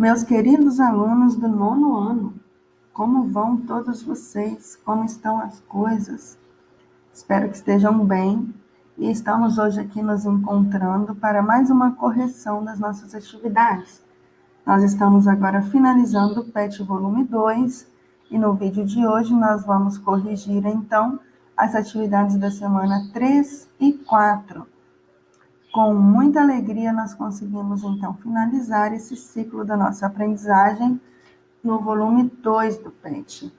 Meus queridos alunos do 9º ano, como vão todos vocês? Como estão as coisas? Espero que estejam bem e estamos hoje aqui nos encontrando para mais uma correção das nossas atividades. Nós estamos agora finalizando o PET volume 2 e no vídeo de hoje nós vamos corrigir então as atividades da semana 3 e 4. Com muita alegria, nós conseguimos, então, finalizar esse ciclo da nossa aprendizagem no volume 2 do PET.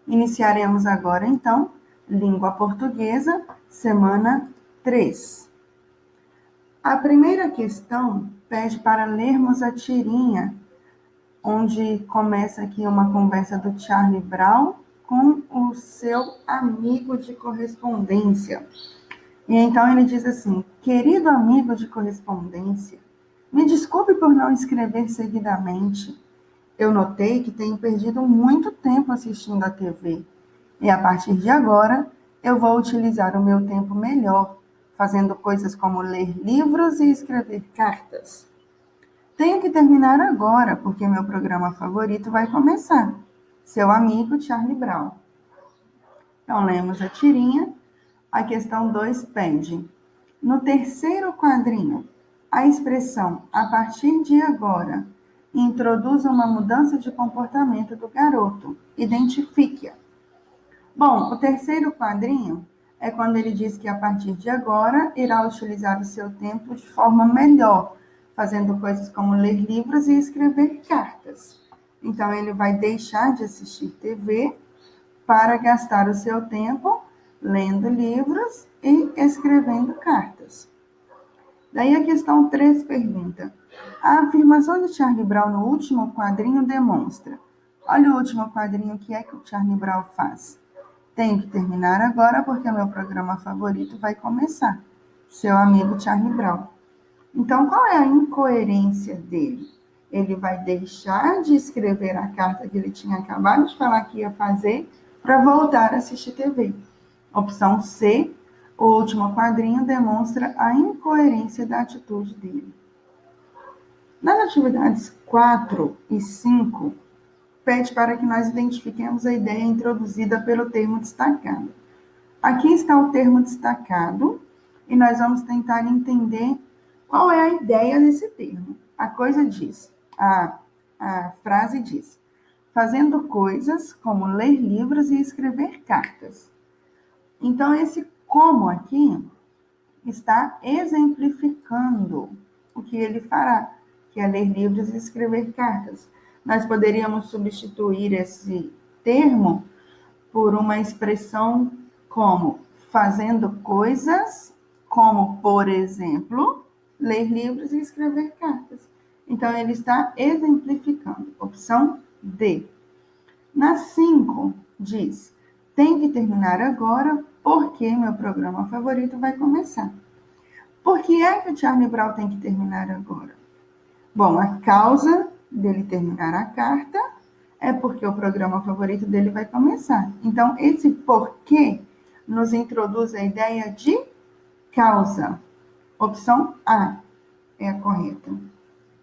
Iniciaremos agora, então, Língua Portuguesa, semana 3. A primeira questão pede para lermos a tirinha, onde começa aqui uma conversa do Charlie Brown com o seu amigo de correspondência. E então ele diz assim: querido amigo de correspondência, me desculpe por não escrever seguidamente. Eu notei que tenho perdido muito tempo assistindo a TV. E a partir de agora, eu vou utilizar o meu tempo melhor, fazendo coisas como ler livros e escrever cartas. Tenho que terminar agora, porque meu programa favorito vai começar. Seu amigo Charlie Brown. Então, lemos a tirinha. A questão 2 pede, no terceiro quadrinho, a expressão a partir de agora introduz uma mudança de comportamento do garoto. Identifique-a. Bom, o terceiro quadrinho é quando ele diz que a partir de agora irá utilizar o seu tempo de forma melhor, fazendo coisas como ler livros e escrever cartas. Então, ele vai deixar de assistir TV para gastar o seu tempo lendo livros e escrevendo cartas. Daí a questão 3 pergunta: a afirmação de Charlie Brown no último quadrinho demonstra. Olha o último quadrinho, o que é que o Charlie Brown faz? Tenho que terminar agora porque meu programa favorito vai começar. Seu amigo Charlie Brown. Então, qual é a incoerência dele? Ele vai deixar de escrever a carta que ele tinha acabado de falar que ia fazer para voltar a assistir TV. Opção C, o último quadrinho demonstra a incoerência da atitude dele. Nas atividades 4 e 5, pede para que nós identifiquemos a ideia introduzida pelo termo destacado. Aqui está o termo destacado e nós vamos tentar entender qual é a ideia desse termo. A frase diz, fazendo coisas como ler livros e escrever cartas. Então, esse como aqui está exemplificando o que ele fará, que é ler livros e escrever cartas. Nós poderíamos substituir esse termo por uma expressão como fazendo coisas, como, por exemplo, ler livros e escrever cartas. Então, ele está exemplificando. Opção D. Na 5, diz, tem que terminar agora porque meu programa favorito vai começar. Por que é que o Charlie Brown tem que terminar agora? Bom, a causa dele terminar a carta é porque o programa favorito dele vai começar. Então, esse porquê nos introduz a ideia de causa. Opção A é a correta.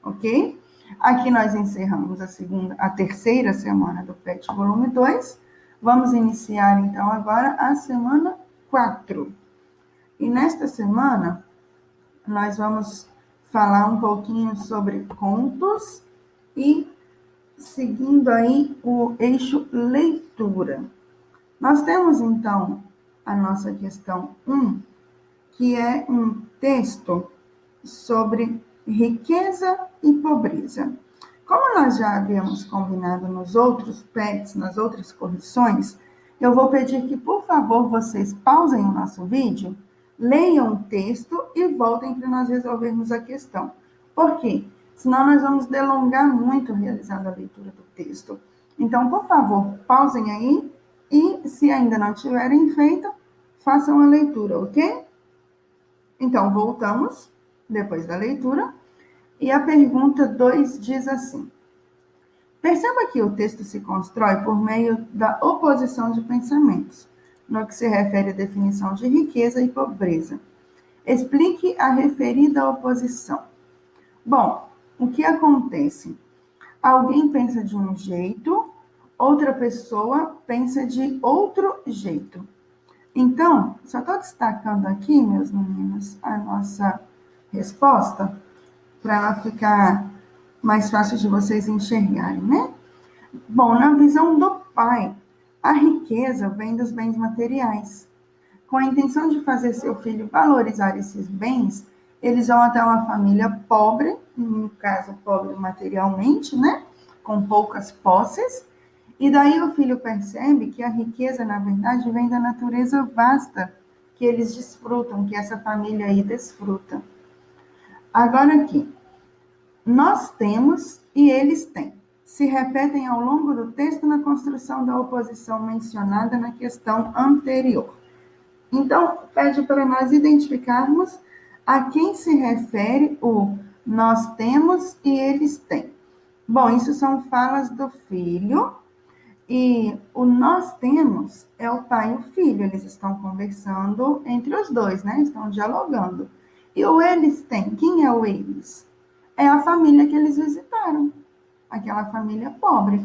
Ok? Aqui nós encerramos a terceira semana do PET volume 2. Vamos iniciar, então, agora a semana 4. E nesta semana, nós vamos falar um pouquinho sobre contos e seguindo aí o eixo leitura. Nós temos, então, a nossa questão 1, que é um texto sobre riqueza e pobreza. Como nós já havíamos combinado nos outros PETs, nas outras correções, eu vou pedir que, por favor, vocês pausem o nosso vídeo, leiam o texto e voltem para nós resolvermos a questão. Por quê? Senão nós vamos delongar muito realizando a leitura do texto. Então, por favor, pausem aí e, se ainda não tiverem feito, façam a leitura, ok? Então, voltamos depois da leitura. E a pergunta 2 diz assim: perceba que o texto se constrói por meio da oposição de pensamentos, no que se refere à definição de riqueza e pobreza. Explique a referida oposição. Bom, o que acontece? Alguém pensa de um jeito, outra pessoa pensa de outro jeito. Então, só estou destacando aqui, meus meninos, a nossa resposta, para ela ficar mais fácil de vocês enxergarem, né? Bom, na visão do pai, a riqueza vem dos bens materiais. Com a intenção de fazer seu filho valorizar esses bens, eles vão até uma família pobre, no caso, pobre materialmente, né? Com poucas posses, e daí o filho percebe que a riqueza, na verdade, vem da natureza vasta que eles desfrutam, que essa família aí desfruta. Agora aqui, nós temos e eles têm. Se repetem ao longo do texto na construção da oposição mencionada na questão anterior. Então, pede para nós identificarmos a quem se refere o nós temos e eles têm. Bom, isso são falas do filho e o nós temos é o pai e o filho. Eles estão conversando entre os dois, né? Estão dialogando. E o eles têm, quem é o eles? É a família que eles visitaram, aquela família pobre.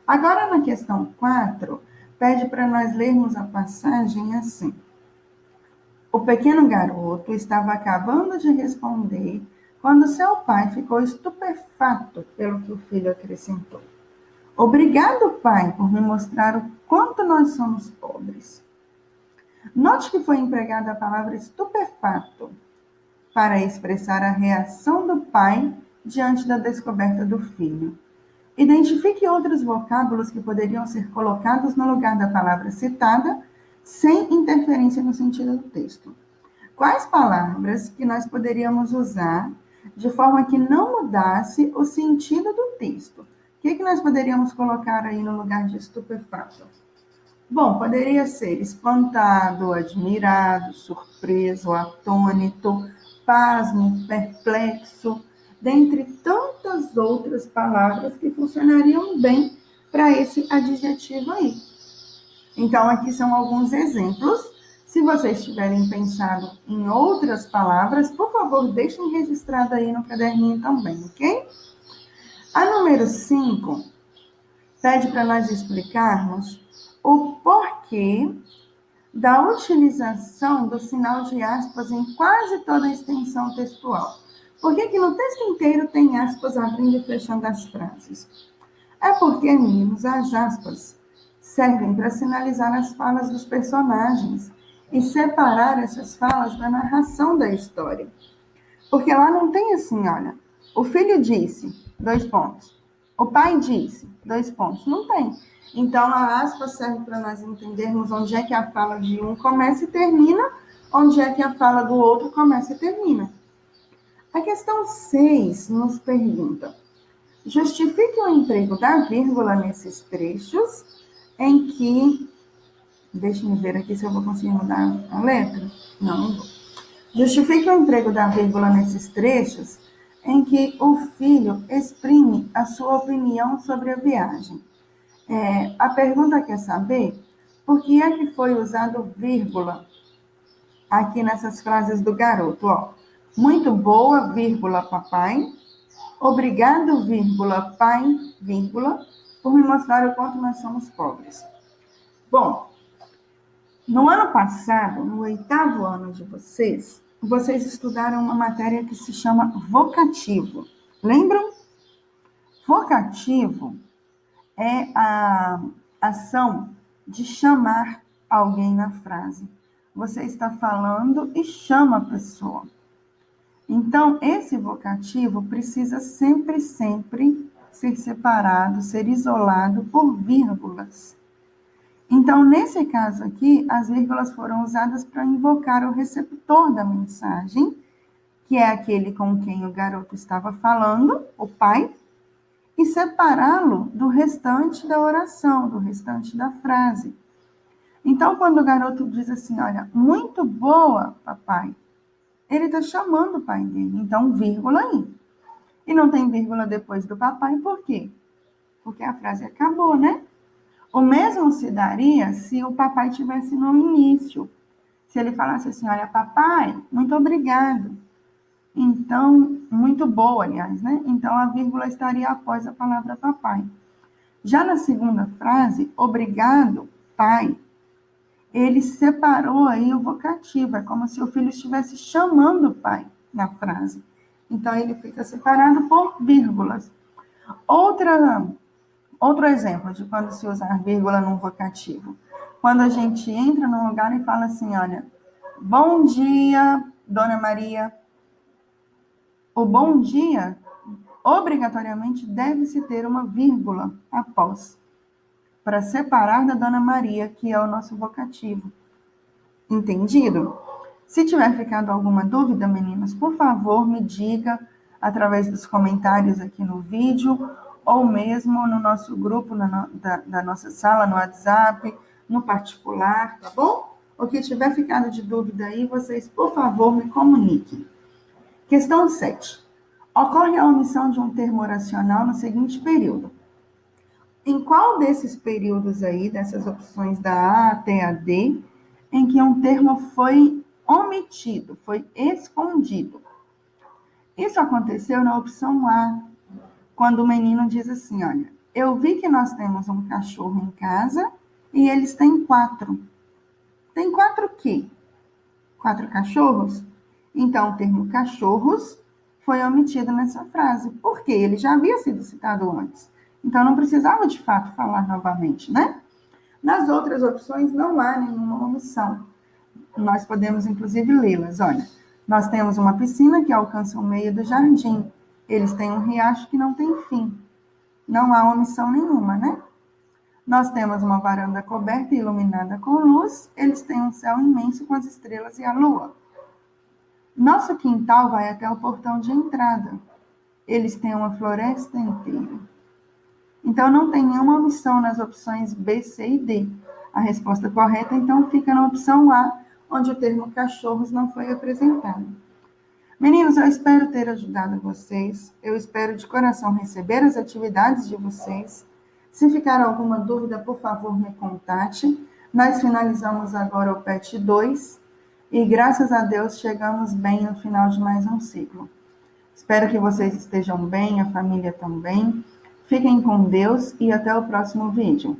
Agora, na questão 4, pede para nós lermos a passagem assim. O pequeno garoto estava acabando de responder quando seu pai ficou estupefato pelo que o filho acrescentou. Obrigado, pai, por me mostrar o quanto nós somos pobres. Note que foi empregada a palavra estupefato para expressar a reação do pai diante da descoberta do filho. Identifique outros vocábulos que poderiam ser colocados no lugar da palavra citada, sem interferência no sentido do texto. Quais palavras que nós poderíamos usar de forma que não mudasse o sentido do texto? O que nós poderíamos colocar aí no lugar de estupefato? Bom, poderia ser espantado, admirado, surpreso, atônito, pasmo, perplexo, dentre tantas outras palavras que funcionariam bem para esse adjetivo aí. Então, aqui são alguns exemplos. Se vocês tiverem pensado em outras palavras, por favor, deixem registrado aí no caderninho também, ok? A número 5 pede para nós explicarmos o porquê da utilização do sinal de aspas em quase toda a extensão textual. Por que no texto inteiro tem aspas abrindo e fechando as frases? É porque, meninos, as aspas servem para sinalizar as falas dos personagens e separar essas falas da narração da história. Porque lá não tem assim, olha, o filho disse, 2 pontos. O pai disse, 2 pontos. Não tem. Então, a aspa serve para nós entendermos onde é que a fala de um começa e termina, onde é que a fala do outro começa e termina. A questão 6 nos pergunta: justifique o emprego da vírgula nesses trechos em que... Deixa-me ver aqui se eu vou conseguir mudar a letra. Não vou. Justifique o emprego da vírgula nesses trechos em que o filho exprime a sua opinião sobre a viagem. A pergunta quer saber por que é que foi usado vírgula aqui nessas frases do garoto. Ó, muito boa, vírgula, papai. Obrigado, vírgula, pai, vírgula, por me mostrar o quanto nós somos pobres. Bom, no ano passado, no 8º ano de vocês, vocês estudaram uma matéria que se chama vocativo. Lembram? Vocativo é a ação de chamar alguém na frase. Você está falando e chama a pessoa. Então, esse vocativo precisa sempre ser separado, ser isolado por vírgulas. Então, nesse caso aqui, as vírgulas foram usadas para invocar o receptor da mensagem, que é aquele com quem o garoto estava falando, o pai, e separá-lo do restante da oração, do restante da frase. Então, quando o garoto diz assim, olha, muito boa, papai, ele está chamando o pai dele. Então, vírgula aí. E não tem vírgula depois do papai, por quê? Porque a frase acabou, né? O mesmo se daria se o papai tivesse no início. Se ele falasse assim, olha, papai, muito obrigado. Então, muito boa, aliás, né? Então, a vírgula estaria após a palavra papai. Já na segunda frase, obrigado, pai, ele separou aí o vocativo, é como se o filho estivesse chamando o pai na frase. Então, ele fica separado por vírgulas. Outro exemplo de quando se usar vírgula num vocativo. Quando a gente entra num lugar e fala assim, olha, bom dia, Dona Maria. O bom dia, obrigatoriamente, deve-se ter uma vírgula após, para separar da Dona Maria, que é o nosso vocativo. Entendido? Se tiver ficado alguma dúvida, meninas, por favor, me diga através dos comentários aqui no vídeo, ou mesmo no nosso grupo, da nossa sala, no WhatsApp, no particular, tá bom? O que tiver ficado de dúvida aí, vocês, por favor, me comuniquem. Questão 7. Ocorre a omissão de um termo oracional no seguinte período. Em qual desses períodos aí, dessas opções da A até a D, em que um termo foi omitido, foi escondido? Isso aconteceu na opção A, quando o menino diz assim, olha, eu vi que nós temos um cachorro em casa e eles têm 4. Tem 4 o quê? 4 cachorros? Então, o termo cachorros foi omitido nessa frase, porque ele já havia sido citado antes. Então, não precisava, de fato, falar novamente, né? Nas outras opções, não há nenhuma omissão. Nós podemos, inclusive, lê-las. Olha, nós temos uma piscina que alcança o meio do jardim. Eles têm um riacho que não tem fim. Não há omissão nenhuma, né? Nós temos uma varanda coberta e iluminada com luz. Eles têm um céu imenso com as estrelas e a lua. Nosso quintal vai até o portão de entrada. Eles têm uma floresta inteira. Então, não tem nenhuma omissão nas opções B, C e D. A resposta correta, então, fica na opção A, onde o termo cachorros não foi apresentado. Meninos, eu espero ter ajudado vocês. Eu espero de coração receber as atividades de vocês. Se ficar alguma dúvida, por favor, me contate. Nós finalizamos agora o PET 2 e, graças a Deus, chegamos bem no final de mais um ciclo. Espero que vocês estejam bem, a família também. Fiquem com Deus e até o próximo vídeo.